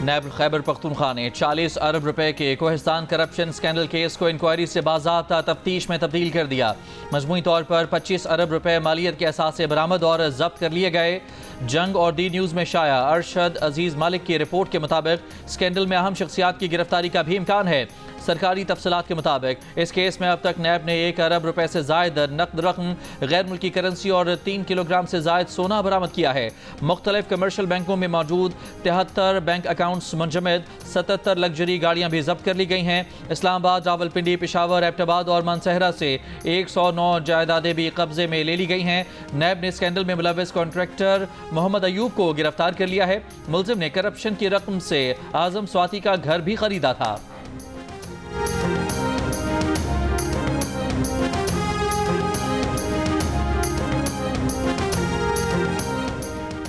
नैब खैबर पख्तूनख्वा ने 40 अरब रुपए के कोहिस्तान करप्शन स्कैंडल केस को इंक्वायरी से बाज़ाब्ता तफ्तीश में तब्दील कर दिया। मजमूई तौर पर 25 अरब रुपए मालियत के असासे बरामद और जब्त कर लिए गए। जंग और डी न्यूज़ में शाया अरशद अजीज मालिक की रिपोर्ट के मुताबिक स्कैंडल में अहम शख्सियात की गिरफ्तारी का भी इम्कान है। सरकारी तफसीलात के मुताबिक इस केस में अब तक नैब ने 1 अरब रुपए से जायद नकद रकम, गैर मुल्की करेंसी और 3 किलोग्राम से जायद सोना बरामद किया है। मुख्तलिफ कमर्शल बैंकों में मौजूद 73 बैंक अकाउंट्स मुंजमद 77 लग्जरी गाड़ियां भी जब्त कर ली गई हैं। इस्लामाबाद, रावलपिंडी, पेशावर, एबटाबाद और मानसहरा से 109 जायदादें भी कब्जे में ले ली गई हैं। नैब ने स्कैंडल में मुलविस कॉन्ट्रैक्टर मोहम्मद अयूब को गिरफ्तार कर लिया है। मुलजिम ने करप्शन की रकम से आजम स्वाति का घर भी खरीदा था।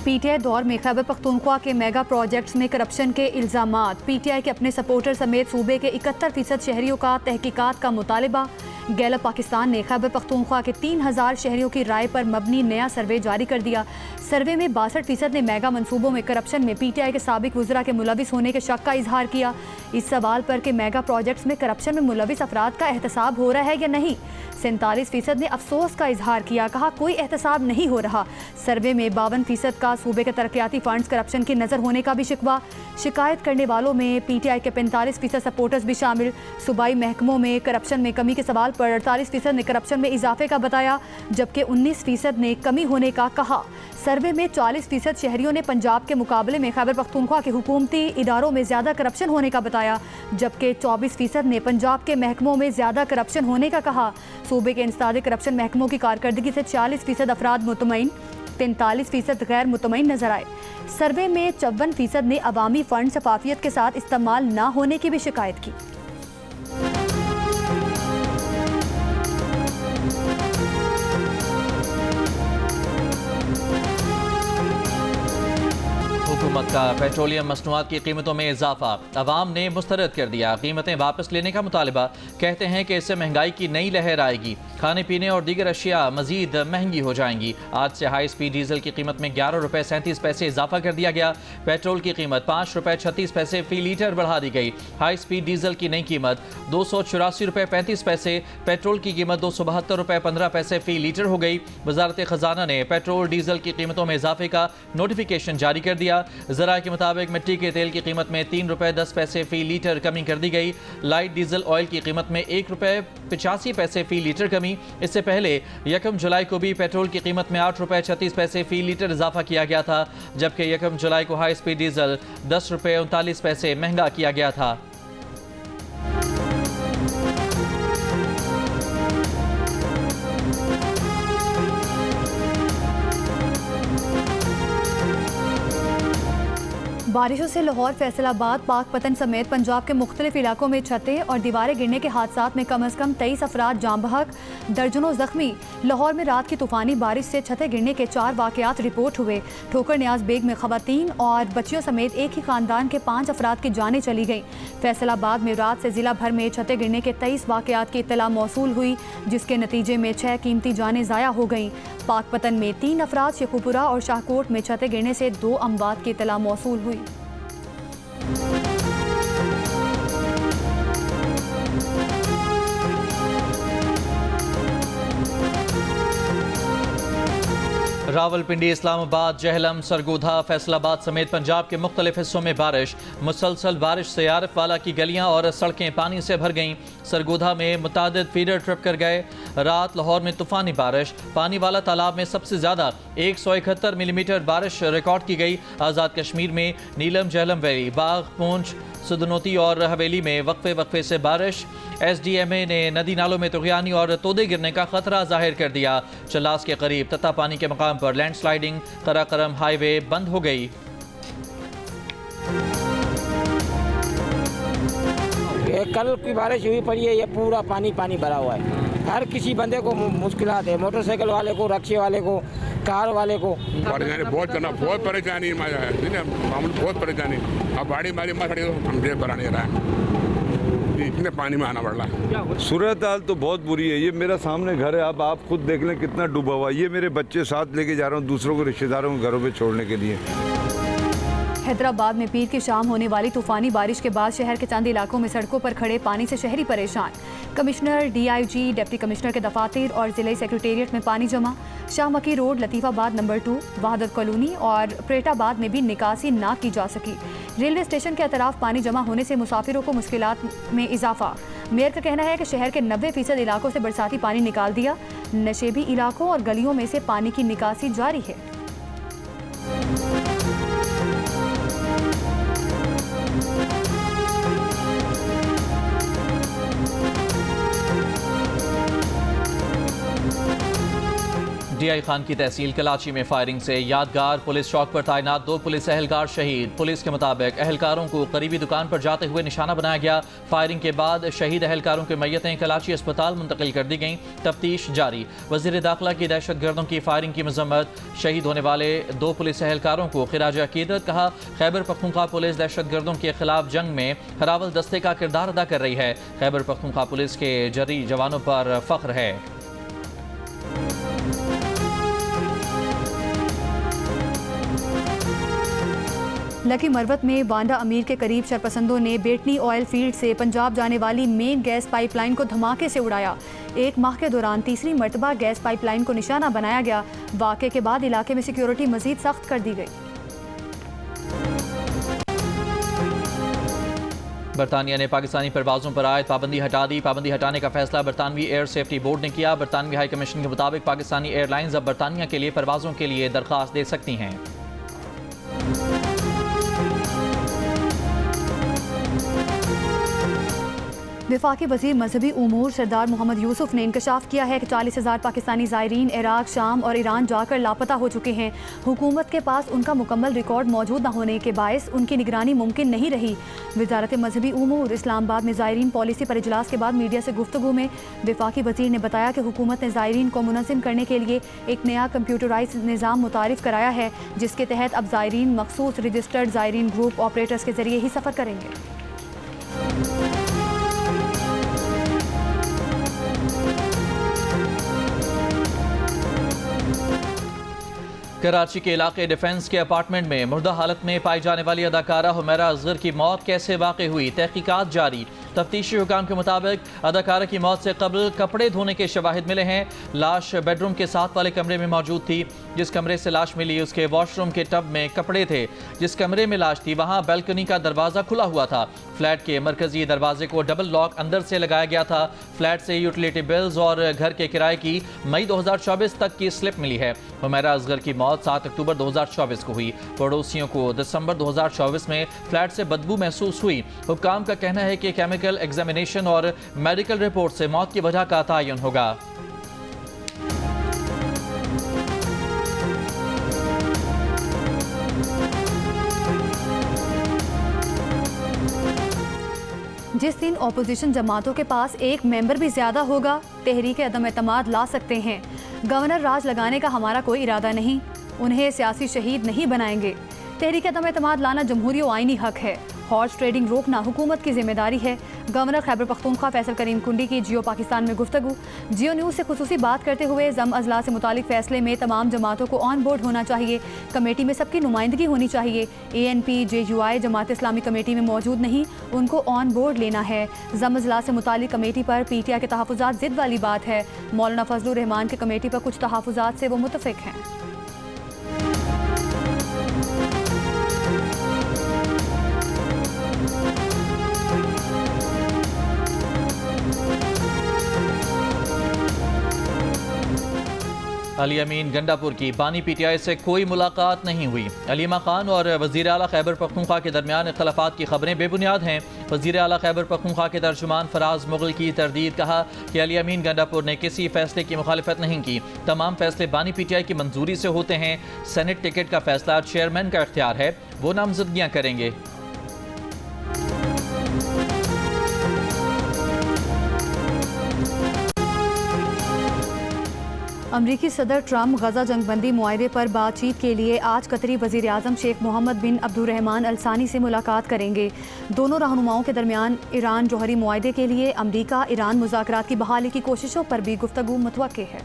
पीटीआई दौर में खैबर पख्तूनख्वा के मेगा प्रोजेक्ट्स में करप्शन के इल्जामात। पीटीआई के अपने सपोर्टर समेत सूबे के 71% शहरियों का तहकीकात का मुतालिबा। गैलप पाकिस्तान ने खैबर पख्तूनख्वा के 3000 शहरियों की राय पर मबनी नया सर्वे जारी कर दिया। सर्वे में 62% ने मेगा मंसूबों में करप्शन में पीटीआई के साबिक वज़रा के मुलविस होने के शक का इजहार किया। इस सवाल पर कि मेगा प्रोजेक्ट्स में करप्शन में मुलविस अफराद का एहतसाब हो रहा है या नहीं, 47% ने अफसोस का इजहार किया। कहा कोई एहतसाब नहीं हो रहा। सर्वे में 52% का सूबे के तरक्याती फंड्स करप्शन की नज़र होने का भी शिकवा। शिकायत करने वालों में पीटीआई के 45% सपोर्टर्स भी शामिल। सूबाई महकमों में करप्शन में कमी के सवाल पर 48% ने करप्शन में इजाफे का बताया, जबकि 19% ने कमी होने का कहा। सर्वे में 40% शहरियों ने पंजाब के मुकाबले में खैबर पख्तूनख्वा के हुकूमती इदारों में ज़्यादा करप्शन होने का बताया, जबकि 24% ने पंजाब के महकमों में ज़्यादा करप्शन होने का कहा। सूबे के इंसदादे करप्शन महकमों की कारकर्दगी से 40% अफराद मुतमईन, 43% गैर मुतमईन नजर आए। सर्वे में 54% ने अवामी फंड शफाफियत के साथ इस्तेमाल न होने की भी शिकायत की। हुकूमत का पेट्रोलियम मसनूआत की कीमतों में इजाफा, अवाम ने मुस्तरद कर दिया। कीमतें वापस लेने का मुतालबा। कहते हैं कि इससे महंगाई की नई लहर आएगी। खाने पीने और दीगर अशिया मजीद महंगी हो जाएंगी। आज से हाई स्पीड डीजल की कीमत में 11 रुपये 37 पैसे इजाफा कर दिया गया। पेट्रोल की कीमत 5 रुपये 36 पैसे फी लीटर बढ़ा दी गई। हाई स्पीड डीजल की नई कीमत 284 रुपये 35 पैसे, पेट्रोल की कीमत 272 रुपये 15 पैसे फी लीटर हो गई। वजारत खजाना ने पेट्रोल डीजल की कीमतों में इजाफे का नोटिफिकेशन जारी कर दिया। ज़रा के मुताबिक मिट्टी के तेल की कीमत में 3 रुपये 10 पैसे फी लीटर कमी कर दी गई। लाइट डीजल ऑयल की कीमत में 1 रुपये 85 पैसे फी लीटर कमी। इससे पहले 1 जुलाई को भी पेट्रोल की कीमत में 8 रुपये 36 पैसे फी लीटर इजाफा किया गया था, जबकि 1 जुलाई को हाई स्पीड डीजल 10 रुपये 39 पैसे महंगा किया गया था। बारिशों से लाहौर, फैसलाबाद, पाकपतन समेत पंजाब के मुख्तलिफ इलाकों में छतें और दीवारें गिरने के हादसात में कम अज़ कम 23 अफराद जाँ बहक, दर्जनों जख्मी। लाहौर में रात की तूफ़ानी बारिश से छतें गिरने के 4 वाक़यात रिपोर्ट हुए। ठोकर न्याज बेग में ख़वातीन और बच्चियों समेत एक ही ख़ानदान के 5 अफराद की जानें चली गईं। फैसलाबाद में रात से ज़िला भर में छतें गिरने के 23 वाक़यात की इत्तला मौसूल हुई, जिसके नतीजे में 6 कीमती जानें ज़ाया हो गईं। पाकपतन में 3 अफराद, शेखुपुरा और शाहकोट में छतें गिरने से 2 अमवात की इत्तला मौसूल हुई। रावलपिंडी, इस्लामाबाद, जहलम, सरगोधा, फैसलाबाद समेत पंजाब के मुख्तलिफ हिस्सों में बारिश। मुसलसल बारिश से आरिफ वाला की गलियां और सड़कें पानी से भर गईं। सरगोधा में मुतादिद फीडर ट्रिप कर गए। रात लाहौर में तूफ़ानी बारिश। पानी वाला तालाब में सबसे ज़्यादा 171 मिलीमीटर बारिश रिकॉर्ड की गई। आज़ाद कश्मीर में नीलम, जहलम वैली, बाग, पूंछ, सुदनोती और हवेली में वक्फे वक्फे से बारिश। SDMA ने नदी नालों में तुग़यानी और तोदे गिरने का खतरा जाहिर कर दिया। चलास के करीब तता पानी के मकाम पर लैंडस्लाइडिंग। कराकरम हाईवे बंद हो गई। कल की बारिश हुई पड़ी है, ये पूरा पानी पानी भरा हुआ है। हर किसी बंदे को मुश्किलात है, मोटरसाइकिल वाले को, रक्शे वाले को, कार वाले को। बहुत परेशानी बहुत परेशानी। अब गाड़ी मारी हम जेब भरा नहीं रहा है, इतने पानी में आना पड़ रहा है। सूरत हाल तो बहुत बुरी है। ये मेरा सामने घर है, अब आप खुद देख लें कितना डूबा हुआ है। ये मेरे बच्चे साथ लेके जा रहा हूँ दूसरों को, रिश्तेदारों को घरों पे छोड़ने के लिए। हैदराबाद में पीर की शाम होने वाली तूफानी बारिश के बाद शहर के चंद इलाकों में सड़कों पर खड़े पानी से शहरी परेशान। कमिश्नर, DIG, डिप्टी कमिश्नर के दफातर और जिले सेक्रेटेरिएट में पानी जमा। Shah Makki road, Latifabad number 2, Wahdat colony और प्रेटाबाद में भी निकासी ना की जा सकी। रेलवे स्टेशन के अतराफ पानी जमा होने से मुसाफिरों को मुश्किलात में इजाफा। मेयर का कहना है कि शहर के 90% इलाकों से बरसाती पानी निकाल दिया। नशेबी इलाकों और गलियों में से पानी की निकासी जारी है। DI खान की तहसील कराची में फायरिंग से यादगार। पुलिस चौक पर तैनात 2 पुलिस एहलकार शहीद। पुलिस के मुताबिक एहलकारों को करीबी दुकान पर जाते हुए निशाना बनाया गया। फायरिंग के बाद शहीद एहलकारों की मैयतें कराची अस्पताल मुंतकिल कर दी गईं। तफ्तीश जारी। वज़ीर दाखिला की दहशत गर्दों की फायरिंग की मजम्मत। शहीद होने वाले 2 पुलिस एहलकारों को खिराज अकीदत। कहा, खैबर पख्तूनख्वा पुलिस दहशत गर्दों के खिलाफ जंग में हरावल दस्ते का किरदार अदा कर रही है। खैबर पख्तूनख्वा पुलिस के जरी जवानों पर फख्र है। लकी मरवत में बांडा अमीर के करीब शरपसंदों ने बेटनी ऑयल फील्ड से पंजाब जाने वाली मेन गैस पाइपलाइन को धमाके से उड़ाया। 1 माह के दौरान तीसरी मरतबा गैस पाइपलाइन को निशाना बनाया गया। वाक़े के बाद इलाके में सिक्योरिटी मजीद सख्त कर दी गई। बरतानिया ने पाकिस्तानी परवाज़ों पर आयद पाबंदी हटा दी। पाबंदी हटाने का फैसला बरतानवी एयर सेफ्टी बोर्ड ने किया। बरतानवी हाई कमीशन के मुताबिक पाकिस्तानी एयरलाइंस अब बरतानिया के लिए परवाज़ों के लिए दरख्वास्त दे सकती हैं। वफाकी वज़ीर मजहबी उमूर सरदार मोहम्मद यूसुफ ने इंकशाफ किया है कि 40,000 पाकिस्तानी ज़ायरीन इराक, शाम और ईरान जाकर लापता हो चुके हैं। हुकूमत के पास उनका मुकम्मल रिकॉर्ड मौजूद न होने के बायस उनकी निगरानी मुमकिन नहीं रही। वजारत मजहबी उमूर इस्लामाबाद में ज़ायरीन पॉलिसी पर इजलास के बाद मीडिया से गुफ्तगू में वफाकी वज़ीर ने बताया कि हुकूमत ने ज़ायरीन को मुनज़्ज़म करने के लिए एक नया कंप्यूटराइज निज़ाम मुतारिफ कराया है, जिसके तहत अब ज़ायरीन मखसूस रजिस्टर्ड ज़ायरीन ग्रुप ऑपरेटर्स के ज़रिए ही सफ़र करेंगे। कराची के इलाके डिफेंस के अपार्टमेंट में मुर्दा हालत में पाई जाने वाली अदाकारा हुमैरा असगर की मौत कैसे वाक़ई हुई, तहकीकात जारी। तफ्तीशी हुकाम के मुताबिक अदाकारा की मौत से कबल कपड़े धोने के शवाहिद मिले हैं। लाश बेडरूम के साथ वाले कमरे में मौजूद थी। जिस कमरे से लाश मिली उसके वॉशरूम के टब में कपड़े थे। जिस कमरे में लाश थी वहाँ बैल्कनी का दरवाज़ा खुला हुआ था। फ्लैट के मरकजी दरवाजे को डबल लॉक अंदर से लगाया गया था। फ्लैट से यूटिलिटी बिल्स और घर के किराए की मई 2024 तक की स्लिप मिली है। हुमैरा असगर की मौत 7 अक्टूबर 2024 को हुई। पड़ोसियों को दिसंबर 2024 में फ्लैट से बदबू महसूस हुई। हुक्काम का कहना है कि केमिकल एग्जामिनेशन और मेडिकल रिपोर्ट से मौत की वजह का तयन होगा। जिस दिन अपोजिशन जमातों के पास एक मेंबर भी ज्यादा होगा, तहरीक अदम एतमाद ला सकते हैं। गवर्नर राज लगाने का हमारा कोई इरादा नहीं, उन्हें सियासी शहीद नहीं बनाएंगे। तहरीक अदम एतमाद लाना जमहूरी और आईनी हक है। हॉर्स ट्रेडिंग रोकना हुकूमत की जिम्मेदारी है। गवर्नर खैबर पख्तूनख्वा फैसल करीम कुंडी की जियो पाकिस्तान में गुफ्तगू। जियो न्यूज़ से खुसूसी बात करते हुए जम अजला से मुतालिक फैसले में तमाम जमातों को ऑन बोर्ड होना चाहिए। कमेटी में सबकी नुमाइंदगी होनी चाहिए। ANP JUI Jamaat Islami committee में मौजूद नहीं, उनको ऑन बोर्ड लेना है। जम अजला से मुतालिक कमेटी पर PTI के तहफ़्फ़ुज़ात ज़िद वाली बात है। मौलाना फजलुर रहमान की कमेटी पर कुछ तहफ़्फ़ुज़ात से वो मुतफ़िक हैं। अली अमीन गंडापुर की बानी PTI से कोई मुलाकात नहीं हुई। अलीमा खान और वज़ीर आला खैबर पख्तूनख्वा के दरमियान इख्तलाफात की खबरें बेबुनियाद हैं। वज़ीर आला खैबर पख्तूनख्वा के तर्जुमान फराज मुगल की तरदीद। कहा कि अली अमीन गंडापुर ने किसी फैसले की मुखालिफत नहीं की। तमाम फैसले बानी PTI की मंजूरी से होते हैं। सेनेट टिकट का फैसला चेयरमैन का इख्तियार है, वो नामजदगियाँ करेंगे। अमरीकी सदर ट्रंप गजा जंगबंदी मुआहदे पर बातचीत के लिए आज कतरी वज़ीर आज़म शेख मोहम्मद बिन अब्दुर्रहमान अल सानी से मुलाकात करेंगे। दोनों रहनुमाओं के दरमियान ईरान जौहरी मुआहदे के लिए अमरीका ईरान मुज़ाकरात की बहाली की कोशिशों पर भी गुफ्तगू मुतवक्के है।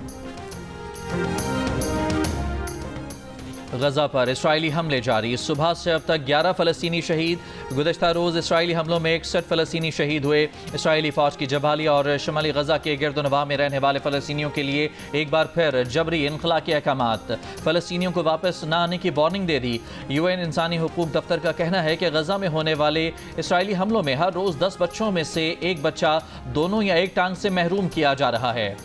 गजा पर इसराइली हमले जारी। सुबह से अब तक 11 फ़लस्तीनी शहीद। गुज़श्ता रोज़ इसराइली हमलों में 61 फ़लस्तीनी शहीद हुए। इसराइली फ़ौज की जबाली और शमाली गजा के गिरदोनवाह में रहने वाले फ़लस्तीनियों के लिए एक बार फिर जबरी इनखला के अहकामात। फ़लस्तीनियों को वापस न आने की वार्निंग दे दी। UN इंसानी हुकूक दफ्तर का कहना है कि गजा में होने वाले इसराइली हमलों में हर रोज़ 10 बच्चों में से एक बच्चा दोनों या एक टांग से महरूम किया जा रहा है।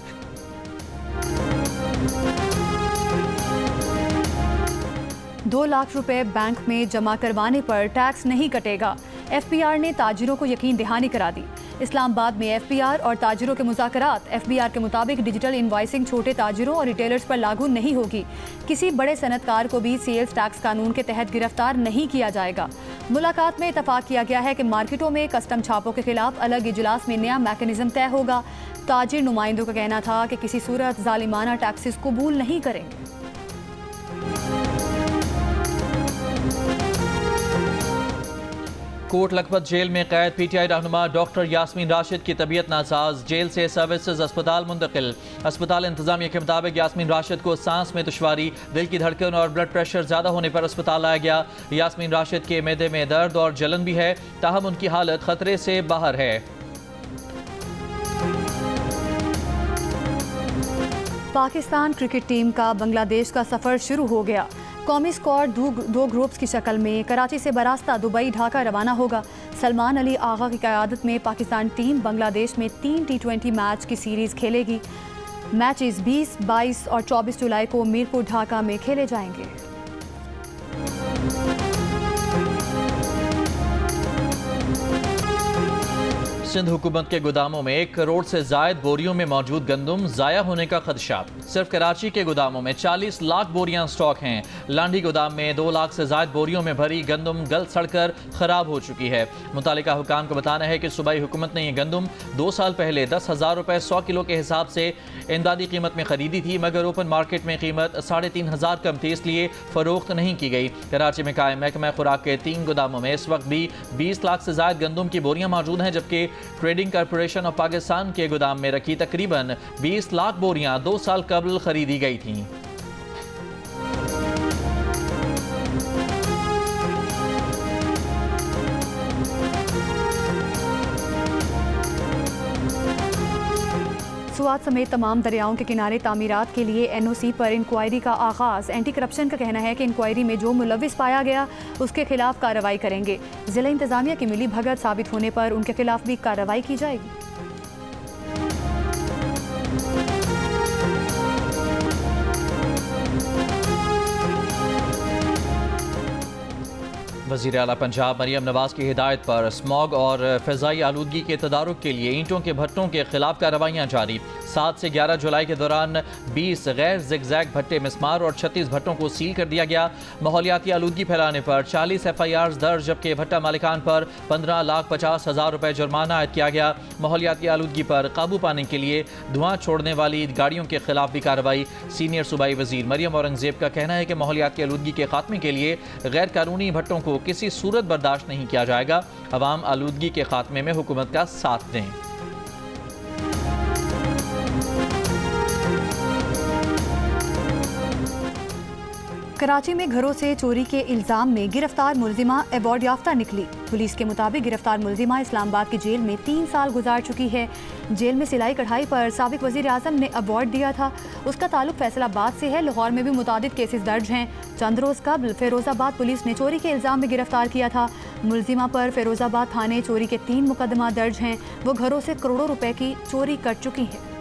₹2 लाख बैंक में जमा करवाने पर टैक्स नहीं कटेगा। FBR ने ताजिरों को यकीन दहानी करा दी। इस्लामाबाद में FBR और ताजिरों के मुज़ाकरात। FBR के मुताबिक डिजिटल इनवाइसिंग छोटे ताजिरों और रिटेलर्स पर लागू नहीं होगी। किसी बड़े सनतकार को भी सेल्स टैक्स कानून के तहत गिरफ्तार नहीं किया जाएगा। मुलाकात में इतफाक किया गया है कि मार्केटों में कस्टम छापों के खिलाफ अलग इजलास में नया मैकेनिज्म तय होगा। ताजिर नुमाइंदों का कहना था कि किसी सूरत जालिमाना टैक्सेस कबूल नहीं करेंगे। कोट लखपत जेल में कैद PTI रहनुमा डॉक्टर यास्मीन राशिद की तबीयत नासाज। जेल से सर्विसेज अस्पताल मुंतकिल। अस्पताल इंतजामिया के मुताबिक यास्मीन राशिद को सांस में दुश्वारी, दिल की धड़कन और ब्लड प्रेशर ज़्यादा होने पर अस्पताल लाया गया। यास्मीन राशिद के मैदे में दर्द और जलन भी है, ताहम उनकी हालत खतरे से बाहर है। पाकिस्तान क्रिकेट टीम का बांग्लादेश का सफ़र शुरू हो गया। कौमी स्क्वाड दो ग्रुप्स की शक्ल में कराची से बरास्ता दुबई ढाका रवाना होगा। सलमान अली आगा की क़यादत में पाकिस्तान टीम बांग्लादेश में 3 T20 मैच की सीरीज़ खेलेगी। मैचेस 20, 22 और 24 जुलाई को मीरपुर ढाका में खेले जाएंगे। सिंध हुकूमत के गोदामों में 1 करोड़ से जायद बोरियों में मौजूद गंदम ज़ाया होने का खदशा। सिर्फ कराची के गोदामों में 40 लाख बोरियां स्टॉक हैं। लांडी गोदाम में 2 लाख से जायद बोरियों में भरी गंदम गल सड़कर खराब हो चुकी है। मुतालिका हुकाम का बताना है कि सूबाई हुकूमत ने यह गंदम 2 साल पहले 10,000 रुपये 100 किलो के हिसाब से इमदादी कीमत में खरीदी थी, मगर ओपन मार्केट में कीमत 3,500 कम थी, इसलिए फरोख्त नहीं की गई। कराची में कायम महकमा खुराक के 3 गोदामों में इस वक्त भी 20 लाख से जायद गंदम की बोरियां मौजूद हैं, जबकि ट्रेडिंग कॉरपोरेशन ऑफ पाकिस्तान के गोदाम में रखी तकरीबन 20 लाख बोरियां 2 साल कबल खरीदी गई थीं। सुआत समेत तमाम दरियाओं के किनारे तामीरात के लिए NOC पर इंक्वायरी का आगाज़। एंटी करप्शन का कहना है कि इंक्वायरी में जो मुलविस पाया गया उसके खिलाफ कार्रवाई करेंगे। जिला इंतजामिया की मिली भगत साबित होने पर उनके खिलाफ भी कार्रवाई की जाएगी। वज़ीर आला पंजाब मरियम नवाज की हिदायत पर स्मॉग और फ़िज़ाई आलूदगी के तदारुक के लिए ईंटों के भट्टों के खिलाफ कार्रवाइयाँ जारी। 7 से 11 जुलाई के दौरान 20 गैर ज़िगज़ैग भट्टे मिस्मार और 36 भट्टों को सील कर दिया गया। माहौलियाती आलूदगी फैलाने पर 40 FIRs दर्ज, जबकि भट्टा मालिकान पर 15,50,000 रुपये जुर्माना आयद किया गया। माहौलियाती आलूदगी पर काबू पाने के लिए धुआं छोड़ने वाली गाड़ियों के खिलाफ भी कार्रवाई। सीनियर सूबाई वज़ीर मरियम औरंगज़ेब का कहना है कि माहौलियाती आलूदगी के खात्मे के लिए गैर कानूनी भट्टों को किसी सूरत बर्दाश्त नहीं किया जाएगा। अवाम आलूदगी के खात्मे में हुकूमत का साथ दें। कराची में घरों से चोरी के इल्जाम में गिरफ्तार मुलजिमा अवार्ड याफ्ता निकली। पुलिस के मुताबिक गिरफ्तार मुलजिमा इस्लामाबाद की जेल में 3 साल गुजार चुकी है। जेल में सिलाई कढ़ाई पर साबिक वज़ीर आज़म ने अवार्ड दिया था। उसका ताल्लुक फैसलाबाद से है। लाहौर में भी मुतादिद केसेस दर्ज हैं। चंद रोज़ कबल फिरोज़ाबाद पुलिस ने चोरी के इल्ज़ाम में गिरफ्तार किया था। मुलजिमा पर फिरोज़ाबाद थाने चोरी के 3 मुकदमा दर्ज हैं। वो घरों से करोड़ों रुपए की चोरी कर चुकी है।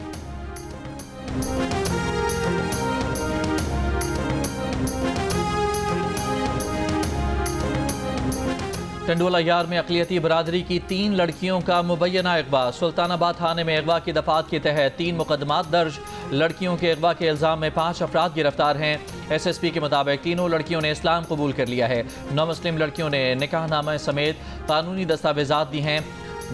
टंडोला यार में अक़लियती बरादरी की 3 लड़कियों का मुबैना अगवा। सुल्तानाबाद थाने में अगवा की दफात के तहत 3 मुकदमात दर्ज। लड़कियों के अगवा के इल्ज़ाम में 5 अफराद गिरफ्तार हैं। SSP के मुताबिक तीनों लड़कियों ने इस्लाम कबूल कर लिया है। नौ मुस्लिम लड़कियों ने निकाहनामा समेत कानूनी दस्तावेजात दी हैं।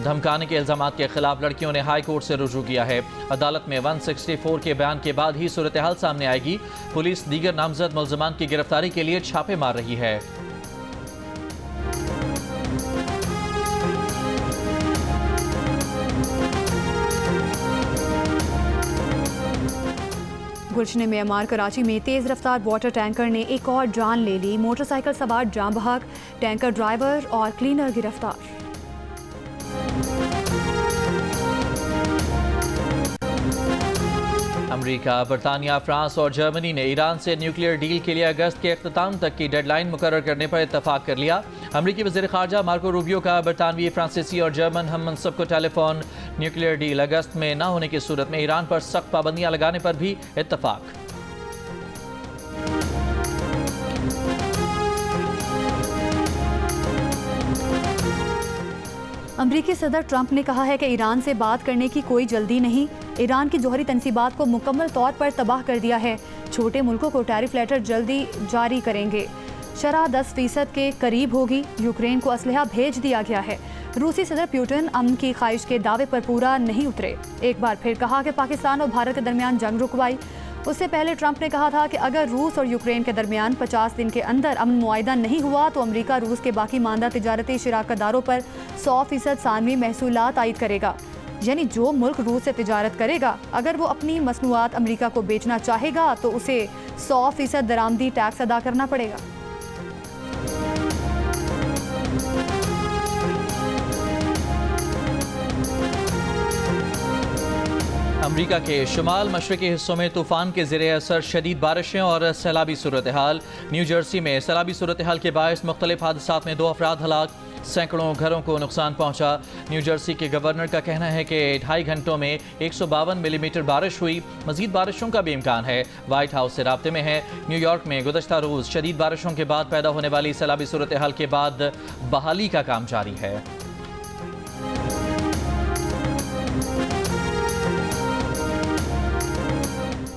धमकाने के इल्ज़ामात के खिलाफ लड़कियों ने हाई कोर्ट से रुजू किया है। अदालत में 164 के बयान के बाद ही सूरत हाल सामने आएगी। पुलिस दीगर नामजद मुल्ज़मान की गिरफ्तारी के लिए छापे मार रही है। गुलशन म्यांमार कराची में तेज़ रफ्तार वाटर टैंकर ने एक और जान ले ली। मोटरसाइकिल सवार जाम बहक, टैंकर ड्राइवर और क्लीनर गिरफ्तार। अमेरिका, बरतानिया, फ्रांस और जर्मनी ने ईरान से न्यूक्लियर डील के लिए अगस्त के अख्ताम तक की डेडलाइन मुकर्रर करने पर इत्तफाक कर लिया। अमरीकी वज़ीर ख़ारजा मार्को रूबियो का बरतानवी, फ्रांसीसी और जर्मन हम मनसब को टेलीफोन। न्यूक्लियर डील अगस्त में न होने की सूरत में ईरान पर सख्त पाबंदियां लगाने पर भी इत्तफाक। अमरीकी सदर ट्रंप ने कहा है कि ईरान से बात करने की कोई जल्दी नहीं। ईरान की जौहरी तनसीबात को मुकम्मल तौर पर तबाह कर दिया है। छोटे मुल्कों को टैरिफ लेटर जल्दी जारी करेंगे। शरह 10% के करीब होगी। यूक्रेन को असलहा भेज दिया गया है। रूसी सदर पुतिन अमन की ख्वाहिश के दावे पर पूरा नहीं उतरे। एक बार फिर कहा कि पाकिस्तान और भारत के दरमियान जंग रुकवाई। उससे पहले ट्रंप ने कहा था कि अगर रूस और यूक्रेन के दरमियान 50 दिन के अंदर अमन मुआहिदा नहीं हुआ तो अमेरिका रूस के बाकी मानदा तिजारती शराकतदारों पर 100% सानवी महसूलात आयद करेगा। यानी जो मुल्क रूस से तिजारत करेगा, अगर वो अपनी मसनूआत अमेरिका को बेचना चाहेगा तो उसे 100% दरामदी टैक्स अदा करना पड़ेगा। अमरीका के शुमाल मशरक़ी हिस्सों में तूफ़ान के ज़ेरे असर शदीद बारिशें और सैलाबी सूरत हाल। न्यू जर्सी में सैलाबी सूरत हाल के बायस मुख्तलिफ हादसात में 2 अफराद हलाक, सैकड़ों घरों को नुकसान पहुँचा। न्यू जर्सी के गवर्नर का कहना है कि 2.5 घंटों में 152 मिलीमीटर बारिश हुई। मज़ीद बारिशों का भी इम्कान है। वाइट हाउस से राब्ते में है। न्यूयॉर्क में गुज़श्ता रोज़ शदीद बारिशों के बाद पैदा होने वाली सैलाबी सूरत हाल के बाद बहाली का काम जारी है।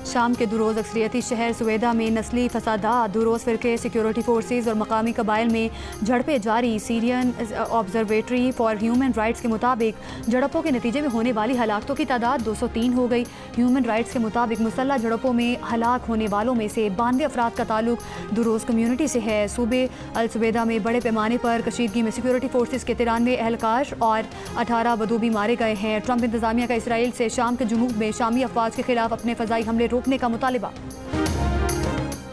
शाम के दुरोज़ अक्सरियती शहर सुवेदा में नस्ली फसादात, दुरोज़ फ़िरके, सिक्योरिटी फोर्सेज और मकामी कबाइल में झड़पें जारी। Syrian observatory for human rights के मुताबिक झड़पों के नतीजे में होने वाली हलाकतों की तादाद 203 हो गई। ह्यूमन राइट्स के मुताबिक मुसल्लह झड़पों में हलाक होने वालों में से 92 अफराद का ताल्लुक दुरोज़ कम्यूनिटी से है। सूबे अल सुवेदा में बड़े पैमाने पर कशीदगी में सिक्योरिटी फोर्सेज के 93 एहलकार और 18 बदू भी मारे गए हैं। ट्रंप इंतजामिया का इसराइल से शाम के जुनूब में शामी अफवाज के खिलाफ अपने फ़ज़ाई हमले रोकने का मुतालिबा।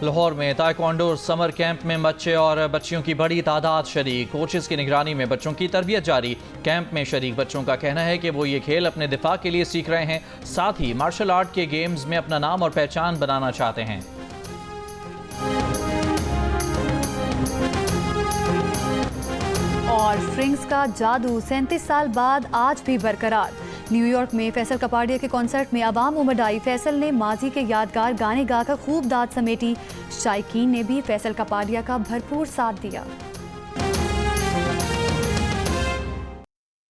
लाहौर में ताइक्वांडो समर कैंप में बच्चे और बच्चियों की बड़ी तादाद शरीक। कोचेस की निगरानी में बच्चों की तरबियत जारी। कैंप में शरीक बच्चों का कहना है कि वो ये खेल अपने दिफा के लिए सीख रहे हैं, साथ ही मार्शल आर्ट के गेम्स में अपना नाम और पहचान बनाना चाहते हैं। और फ्रिंग्स का जादू 37 साल बाद आज भी बरकरार। न्यूयॉर्क में फैसल कपाडिया के कॉन्सर्ट में आवाम उमड़ आई। फैसल ने माजी के यादगार गाने गाकर खूब दाद समेटी। शायकीन ने भी फैसल कपाडिया का भरपूर साथ दिया।